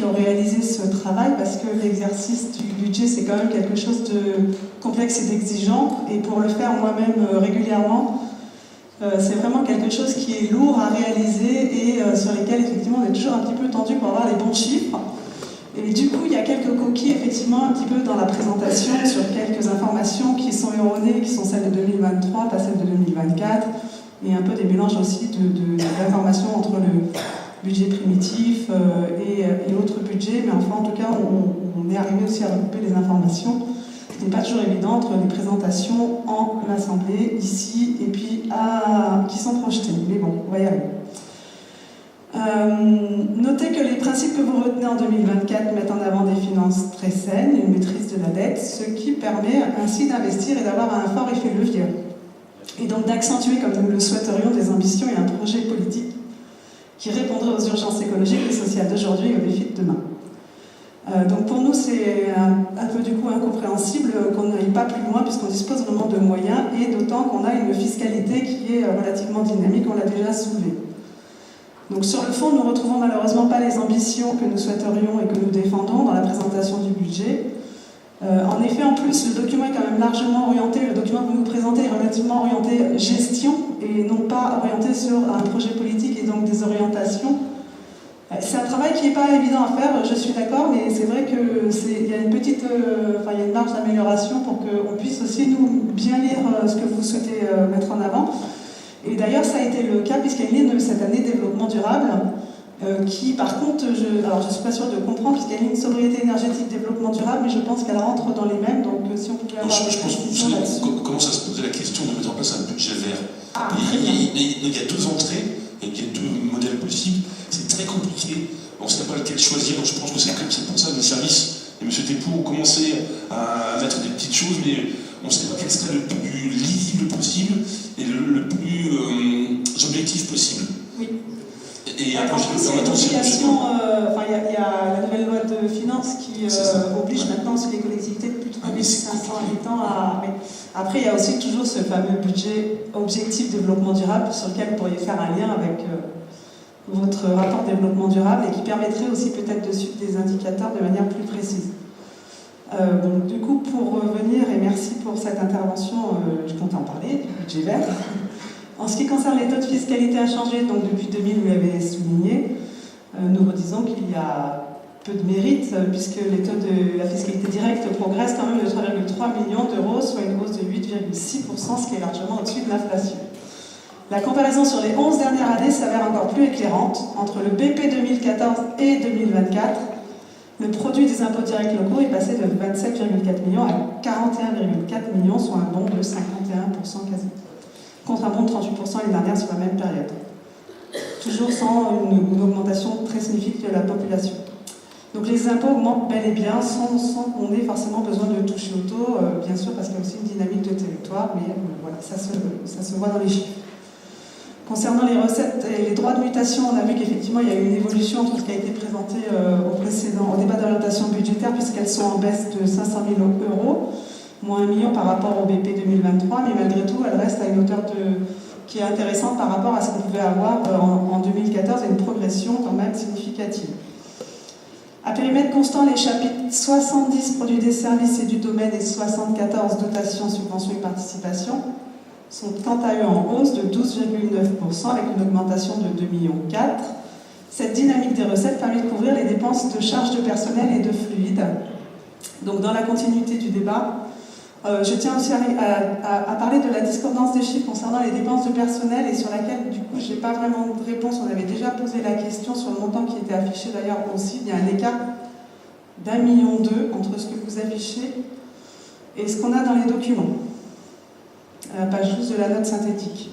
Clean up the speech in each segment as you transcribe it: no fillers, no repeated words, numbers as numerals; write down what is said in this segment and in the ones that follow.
ont réalisé ce travail, parce que l'exercice du budget, c'est quand même quelque chose de complexe et d'exigeant. Et pour le faire moi-même régulièrement, c'est vraiment quelque chose qui est lourd à réaliser et sur lesquels, effectivement, on est toujours un petit peu tendu pour avoir les bons chiffres. Et du coup, il y a quelques coquilles, effectivement, un petit peu dans la présentation sur quelques informations qui sont erronées, qui sont celles de 2023, pas celles de 2024, et un peu des mélanges aussi d'informations entre le budget primitif et autres budgets, mais enfin, en tout cas, on est arrivé aussi à regrouper les informations. Ce n'est pas toujours évident entre les présentations en assemblée, ici, et puis qui sont projetées. Mais bon, on va y arriver. Notez que les principes que vous retenez en 2024 mettent en avant des finances très saines, une maîtrise de la dette, ce qui permet ainsi d'investir et d'avoir un fort effet levier. Et donc d'accentuer, comme nous le souhaiterions, des ambitions et un projet politique qui répondrait aux urgences écologiques et sociales d'aujourd'hui et aux défis de demain. Donc pour nous, c'est un peu du coup incompréhensible qu'on n'aille pas plus loin puisqu'on dispose vraiment de moyens et d'autant qu'on a une fiscalité qui est relativement dynamique, on l'a déjà soulevé. Donc sur le fond, nous ne retrouvons malheureusement pas les ambitions que nous souhaiterions et que nous défendons dans la présentation du budget. En effet, en plus, le document est quand même largement orienté, le document que vous nous présentez est relativement orienté gestion et non pas orienté sur un projet politique et donc des orientations. C'est un travail qui n'est pas évident à faire, je suis d'accord, mais c'est vrai qu'il y a une petite, il y a une marge d'amélioration pour qu'on puisse aussi nous bien lire ce que vous souhaitez mettre en avant. Et d'ailleurs, ça a été le cas puisqu'il y a une ligne de cette année développement durable qui, par contre, alors je ne suis pas sûre de comprendre puisqu'il y a une ligne sobriété énergétique développement durable, mais je pense qu'elle rentre dans les mêmes. Donc, si on pouvait avoir je pense qu'on commence à se poser la question de mettre en place un budget vert. Il y a deux entrées, il y a deux modèles possibles. C'est très compliqué. On ne sait pas lequel choisir. Donc je pense que c'est pour ça que les services et M. Despaux ont commencé à mettre des petites choses, mais on ne sait pas quel serait le plus lisible possible et le plus objectif possible. Oui. Et après, il y a la nouvelle loi de finances qui oblige maintenant aussi les collectivités de plus de 3500 habitants à... Mais après, il y a aussi toujours ce fameux budget objectif développement durable sur lequel vous pourriez faire un lien avec votre rapport développement durable et qui permettrait aussi peut-être de suivre des indicateurs de manière plus précise. Donc du coup, pour revenir, et merci pour cette intervention, je compte en parler, du budget vert. En ce qui concerne les taux de fiscalité inchangés, donc depuis 2000, vous l'avez souligné, nous redisons qu'il y a peu de mérite, puisque les taux de la fiscalité directe progressent quand même de 3,3 millions d'euros, soit une hausse de 8,6%, ce qui est largement au-dessus de l'inflation. La comparaison sur les 11 dernières années s'avère encore plus éclairante. Entre le BP 2014 et 2024, le produit des impôts directs locaux est passé de 27,4 millions à 41,4 millions, soit un bond de 51% quasi, contre un bond de 38% l'année dernière sur la même période. Toujours sans une augmentation très significative de la population. Donc les impôts augmentent bel et bien sans qu'on ait forcément besoin de toucher au taux, bien sûr parce qu'il y a aussi une dynamique de territoire, mais voilà, ça se voit dans les chiffres. Concernant les recettes et les droits de mutation, on a vu qu'effectivement il y a eu une évolution entre ce qui a été présenté au débat d'orientation budgétaire, puisqu'elles sont en baisse de 500 000 euros, moins 1 million par rapport au BP 2023, mais malgré tout, elles restent à une hauteur qui est intéressante par rapport à ce qu'on pouvait avoir en 2014 et une progression quand même significative. À périmètre constant, les chapitres 70 produits des services et du domaine et 74 dotations, subventions et participations sont quant à eux en hausse de 12,9% avec une augmentation de 2,4 millions. Cette dynamique des recettes permet de couvrir les dépenses de charges de personnel et de fluides. Donc dans la continuité du débat, je tiens aussi à parler de la discordance des chiffres concernant les dépenses de personnel et sur laquelle du coup je n'ai pas vraiment de réponse. On avait déjà posé la question sur le montant qui était affiché d'ailleurs aussi. Il y a un écart d'1,2 million entre ce que vous affichez et ce qu'on a dans les documents. À la page 12 de la note synthétique.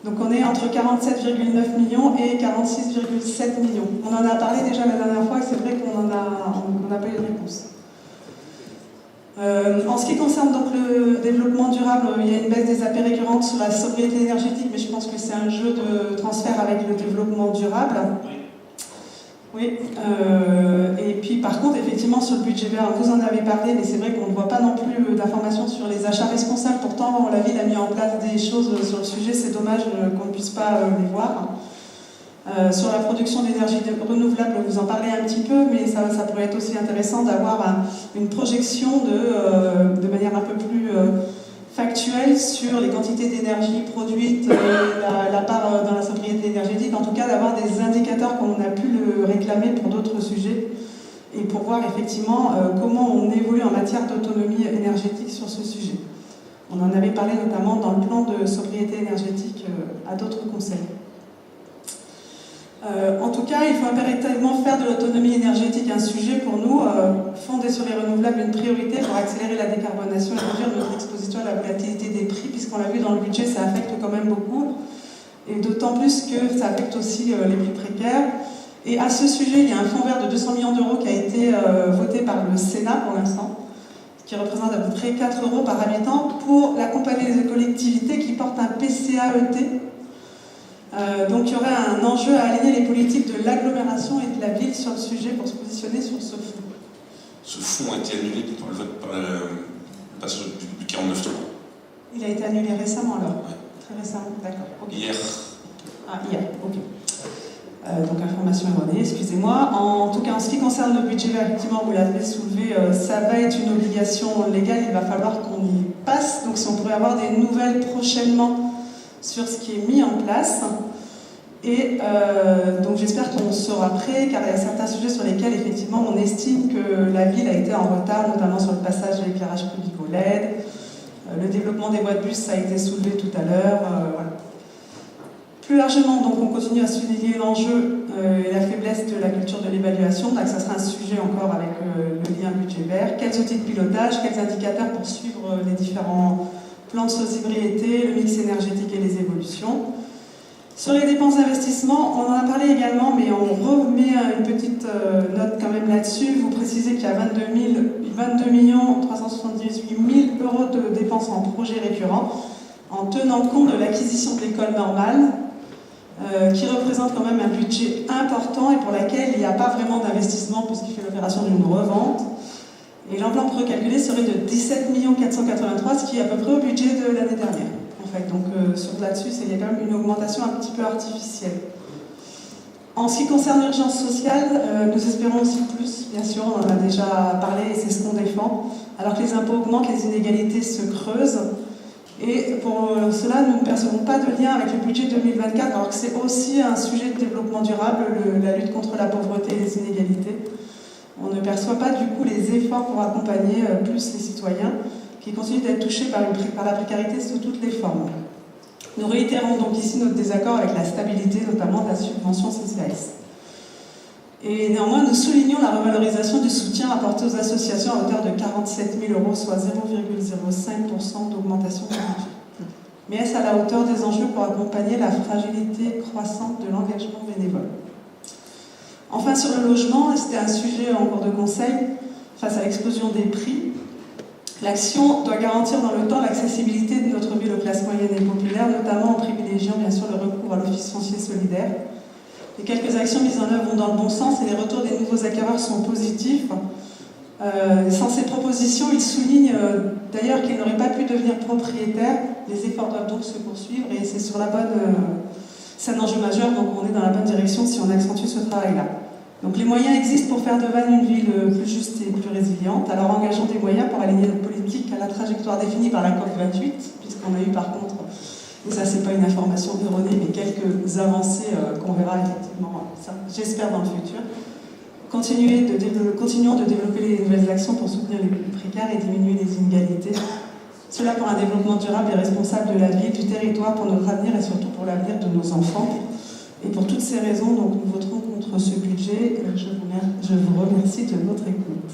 Donc on est entre 47,9 millions et 46,7 millions. On en a parlé déjà la dernière fois et c'est vrai qu'on n'a pas eu de réponse. En ce qui concerne donc le développement durable, il y a une baisse des AP récurrentes sur la sobriété énergétique, mais je pense que c'est un jeu de transfert avec le développement durable. Oui, et puis par contre, effectivement, sur le budget vert, vous en avez parlé, mais c'est vrai qu'on ne voit pas non plus d'informations sur les achats responsables. Pourtant, la ville a mis en place des choses sur le sujet, c'est dommage qu'on ne puisse pas les voir. Sur la production d'énergie renouvelable, vous en parlez un petit peu, mais ça pourrait être aussi intéressant d'avoir une projection de manière un peu plus factuelle sur les quantités d'énergie produites, la part dans la sobriété énergétique, en tout cas d'avoir des indicateurs comme on a pu le réclamer pour d'autres sujets, et pour voir effectivement comment on évolue en matière d'autonomie énergétique sur ce sujet. On en avait parlé notamment dans le plan de sobriété énergétique à d'autres conseils. En tout cas, il faut impérativement faire de l'autonomie énergétique un sujet pour nous, fonder sur les renouvelables une priorité pour accélérer la décarbonation et réduire notre exposition à la volatilité des prix, puisqu'on l'a vu dans le budget, ça affecte quand même beaucoup, et d'autant plus que ça affecte aussi les plus précaires. Et à ce sujet, il y a un fonds vert de 200 millions d'euros qui a été voté par le Sénat pour l'instant, qui représente à peu près 4 € par habitant, pour accompagner les collectivités qui portent un PCAET. Donc il y aurait un enjeu à aligner les politiques de l'agglomération et de la ville sur le sujet pour se positionner sur ce fonds. Ce fonds a été annulé par le vote, par le passage du 49.3. Il a été annulé récemment alors? Ouais. Très récemment, d'accord. Okay. Hier. Ah, hier, ok. Donc information erronée, excusez-moi. En tout cas, en ce qui concerne le budget vert, effectivement, vous l'avez soulevé, ça va être une obligation légale, il va falloir qu'on y passe. Donc si on pourrait avoir des nouvelles prochainement sur ce qui est mis en place. Et donc j'espère qu'on sera prêt, car il y a certains sujets sur lesquels effectivement on estime que la ville a été en retard, notamment sur le passage de l'éclairage public au LED, le développement des voies de bus, ça a été soulevé tout à l'heure. Voilà. Plus largement, donc, on continue à souligner l'enjeu et la faiblesse de la culture de l'évaluation. Donc ça sera un sujet encore avec le lien budget vert. Quels outils de pilotage, quels indicateurs pour suivre les différents plans de sobriété, le mix énergétique et les évolutions. Sur les dépenses d'investissement, on en a parlé également, mais on remet une petite note quand même là-dessus. Vous précisez qu'il y a 22 378 000 € de dépenses en projet récurrent, en tenant compte de l'acquisition de l'école normale, qui représente quand même un budget important et pour laquelle il n'y a pas vraiment d'investissement puisqu'il fait l'opération d'une revente. Et l'enveloppe recalculée serait de 17 483 000, ce qui est à peu près au budget de l'année dernière. En fait. Donc là-dessus, il y a quand même une augmentation un petit peu artificielle. En ce qui concerne l'urgence sociale, nous espérons aussi plus, bien sûr, on en a déjà parlé et c'est ce qu'on défend. Alors que les impôts augmentent, les inégalités se creusent. Et pour cela, nous ne percevons pas de lien avec le budget 2024, alors que c'est aussi un sujet de développement durable, la lutte contre la pauvreté et les inégalités. On ne perçoit pas du coup les efforts pour accompagner plus les citoyens qui continuent d'être touchés par la précarité sous toutes les formes. Nous réitérons donc ici notre désaccord avec la stabilité, notamment de la subvention CCAS. Et néanmoins, nous soulignons la revalorisation du soutien apporté aux associations à hauteur de 47 000 €, soit 0,05% d'augmentation du budget. Mais est-ce à la hauteur des enjeux pour accompagner la fragilité croissante de l'engagement bénévole? Enfin, sur le logement, et c'était un sujet en cours de conseil, face à l'explosion des prix, l'action doit garantir dans le temps l'accessibilité de notre ville aux classes moyennes et populaires, notamment en privilégiant bien sûr le recours à l'office foncier solidaire. Les quelques actions mises en œuvre vont dans le bon sens et les retours des nouveaux acquéreurs sont positifs. Sans ces propositions, ils soulignent d'ailleurs qu'ils n'auraient pas pu devenir propriétaires. Les efforts doivent donc se poursuivre et c'est sur la bonne... c'est un enjeu majeur, donc on est dans la bonne direction si on accentue ce travail-là. Donc les moyens existent pour faire de Vannes une ville plus juste et plus résiliente. Alors engageons des moyens pour aligner notre politique à la trajectoire définie par la COP28, puisqu'on a eu par contre, et ça c'est pas une information erronée, mais quelques avancées qu'on verra effectivement, j'espère dans le futur. Continuons de développer les nouvelles actions pour soutenir les plus précaires et diminuer les inégalités. Cela pour un développement durable et responsable de la ville, du territoire, pour notre avenir et surtout pour l'avenir de nos enfants. Et pour toutes ces raisons, donc, nous voterons contre ce budget. Je vous remercie de votre écoute.